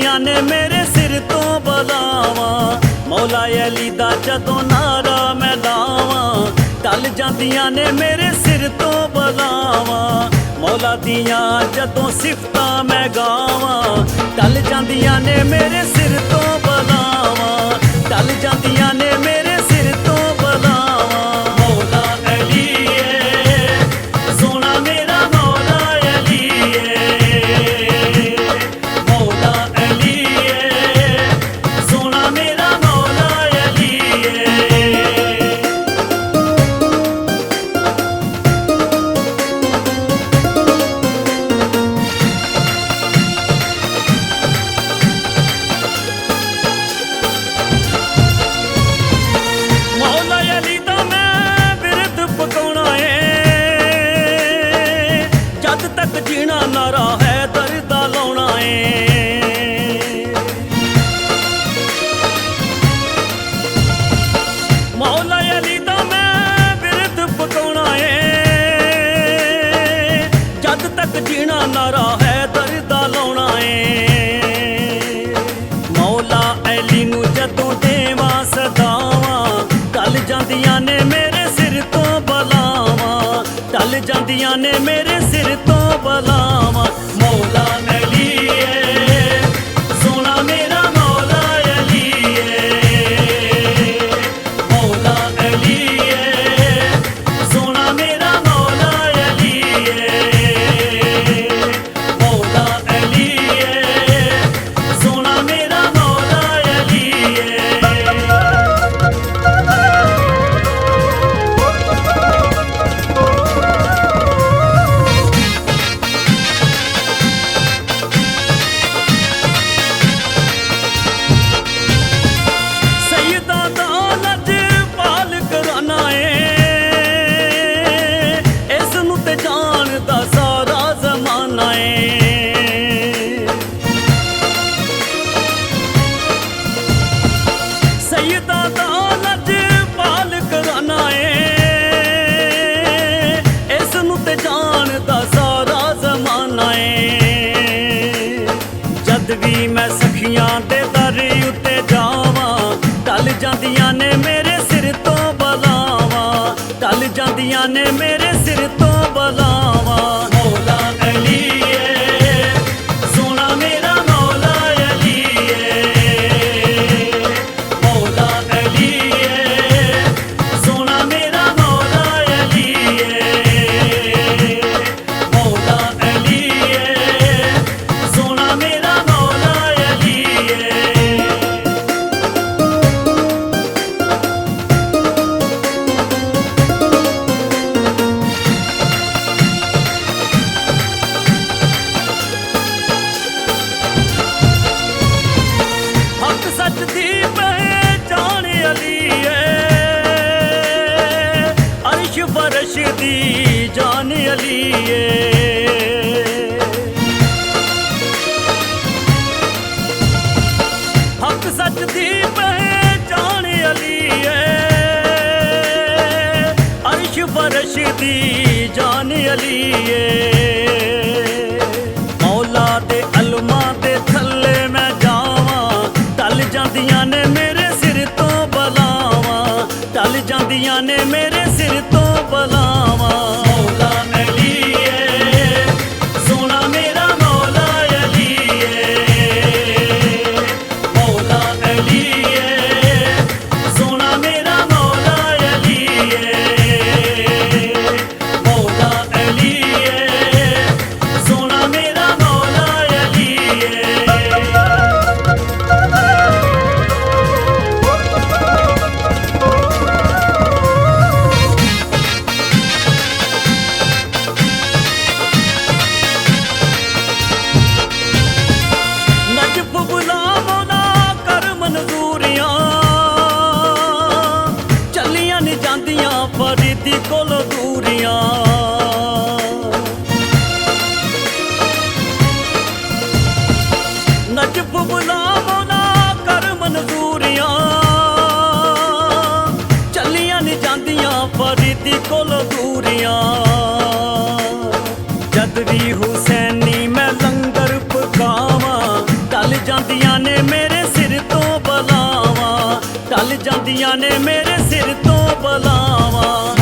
ਜਾਂਦੀਆਂ ਨੇ ਮੇਰੇ ਸਿਰ ਤੋਂ ਬਲਾਵਾਂ। ਮੌਲਾ ਅਲੀ ਦਾ ਜਦੋਂ ਨਾਰਾ ਮੈਂ ਲਾਵਾਂ, ਟਲ ਜਾਂਦੀਆਂ ਨੇ ਮੇਰੇ ਸਿਰ ਤੋਂ ਬਲਾਵਾਂ। ਮੌਲਾ ਦੀਆਂ ਜਦੋਂ ਸਿਫਤਾਂ ਮੈਂ ਗਾਵਾਂ, ਟਲ ਜਾਂਦੀਆਂ ਨੇ ਮੇਰੇ ਸਿਰ ਤੋਂ ਬਲਾਵਾਂ। ਟਲ ਜਾਂਦੀਆਂ ਨੇ ਮੇਰੇ ਸਿਰ ਤੋਂ ਬਲਾਵਾਂ। ਮੌਲਾ ਅਲੀ ਏ ਸੋਹਣਾ ਮੇਰਾ ਮੌਲਾ ਅਲੀ ਏ। ਮੌਲਾ ਅਲੀ ਏ ਸੋਹਣਾ ਮੇਰਾ ਮੌਲਾ ਅਲੀ ਏ। ਮੌਲਾ ਅਲੀ ਦਾ ਮੈਂ ਬਿਰਦ ਪਕਾਉਣਾ ਏ, ਜਦ ਤੱਕ ਜੀਣਾ ਨਾਰਾ ਹੈ ਦਰਦਾ ਲਾਉਣਾ ਏ। ਮੌਲਾ ਅਲੀ ਦਾ ਮੈਂ ਬਿਰਦ ਪਕਾਉਣਾ ਏ, ਜਦ ਤੱਕ ਜੀਣਾ ਨਾਰਾ ਹੈ ਦਰਦਾ ਲਾਉਣਾ ਏ। ਮੌਲਾ ਅਲੀ ਨੂੰ ਜਦੋਂ ਦੇਵਾਂ ਸਦਾਵਾਂ, ਟਲ ਜਾਂਦੀਆਂ ਨੇ ਮੇਰੇ ਸਿਰ ਤੋਂ ਬਲਾਵਾਂ। ਟਲ ਜਾਂਦੀਆਂ ਨੇ ਮੇਰੇ ਸਿਰ ਤੋਂ ਬਲਾਵਾਂ। ਮੌਲਾ ਅਲੀ ਏ ਸੋਹਣਾ ਮੇਰਾ ਮੌਲਾ ਅਲੀ ਏ। ਮੌਲਾ ਅਲੀ ਏ ਸੋਹਣਾ ਮੇਰਾ ਮੌਲਾ ਅਲੀ ਏ। ਮੌਲਾ ਅਲੀ ਏ ਸੋਹਣਾ ਮੇਰਾ ਮੌਲਾ ਅਲੀ ਏ। ਸੈਯਦਾਂ ਦਾ ਲਜਪਾਲ ਘਰਾਨਾ ਏ, ਇਸ ਨੂੰ ਤੇ ਜਾਣਦਾ ਸਾਰਾ ਜ਼ਮਾਨਾ ਏ। ਸੈਯਦਾਂ ਦਾ ਲਜਪਾਲ ਘਰਾਨਾ ਏ, ਇਸ ਨੂੰ ਤੇ ਜਾਣਦਾ ਸਾਰਾ ਜ਼ਮਾਨਾ ਏ। ਜਦ ਵੀ ਮੈਂ ਸਖੀਆਂ ਦੇ ਦਰ ਉੱਤੇ ਜਾਵਾਂ, ਟਲ ਜਾਂਦੀਆਂ ਨੇ ਮੇਰੇ ਸਿਰ ਤੋਂ ਬਲਾਵਾਂ। ਟਲ ਜਾਂਦੀਆਂ ਨੇ ਮੇਰੇ ਸਿਰ ਤੋਂ ਬਲਾਵਾਂ। ਮੌਲਾ ਅਲੀ ਏ ਸੋਹਣਾ ਮੇਰਾ ਮੌਲਾ ਅਲੀ ਏ। ਮੌਲਾ ਅਲੀ ਏ ਸੋਹਣਾ ਮੇਰਾ ਮੌਲਾ ਅਲੀ ਏ। ਮੌਲਾ ਅਲੀ ਏ ਸੋਹਣਾ ਮੇਰਾ ਮੌਲਾ ਅਲੀ ਏ। ਹੱਕ ਸੱਚ ਦੀ ਪਹਿਚਾਣ ਅਲੀ ਏ, ਅਰਸ਼ ਫਰਸ਼ ਦੀ ਜਾਨ ਅਲੀ ਏ। ਹੱਕ ਸੱਚ ਦੀ ਪਹਿਚਾਣ ਅਲੀ ਏ, ਅਰਸ਼ ਫਰਸ਼ ਦੀ ਜਾਨ ਅਲੀ ਏ। ਮੌਲਾ ਦੇ ਅਲਮਾਂ ਦੇ ਥੱਲੇ ਮੈਂ ਜਾਵਾਂ, ਟਲ ਜਾਂਦੀਆਂ ਨੇ ਮੇਰੇ ਸਿਰ ਤੋਂ ਬਲਾਵਾਂ। ਟਲ ਜਾਂਦੀਆਂ ਨੇ ਮੇਰੇ ਸਿਰ ਤੋਂ ਬਲਾਵਾਂ। ਮੌਲਾ ਅਲੀ ਏ ਸੋਹਣਾ ਮੇਰਾ ਮੌਲਾ ਅਲੀ ਏ। ਮੌਲਾ ਅਲੀ ਏ ਸੋਹਣਾ ਮੇਰਾ ਮੌਲਾ ਅਲੀ ਏ। ਮੌਲਾ ਅਲੀ ਏ ਸੋਹਣਾ ਮੇਰਾ ਮੌਲਾ ਅਲੀ ਏ। ਨਜਫ ਬੁਲਾ ਮੌਲਾ ਕਰ ਮਨਜ਼ੂਰੀਆਂ, ਚੱਲੀਆਂ ਨੀ ਜਾਂਦੀਆਂ ਫਰੀਦੀ ਕੋਲੋਂ ਦੂਰੀਆਂ। ਨਜਫ ਬੁਲਾ ਮੌਲਾ ਕਰ ਮਨਜ਼ੂਰੀਆਂ, ਚੱਲੀਆਂ ਨੀ ਜਾਂਦੀਆਂ ਫਰੀਦੀ ਕੋਲੋਂ ਦੂਰੀਆਂ। ਜਦ ਵੀ ਹੁਸੈਨੀ ਮੈਂ ਲੰਗਰ ਪਕਾਵਾਂ, ਟਲ ਜਾਂਦੀਆਂ ਜਾਂਦੀਆਂ ਨੇ ਮੇਰੇ ਸਿਰ ਤੋਂ ਬਲਾਵਾਂ।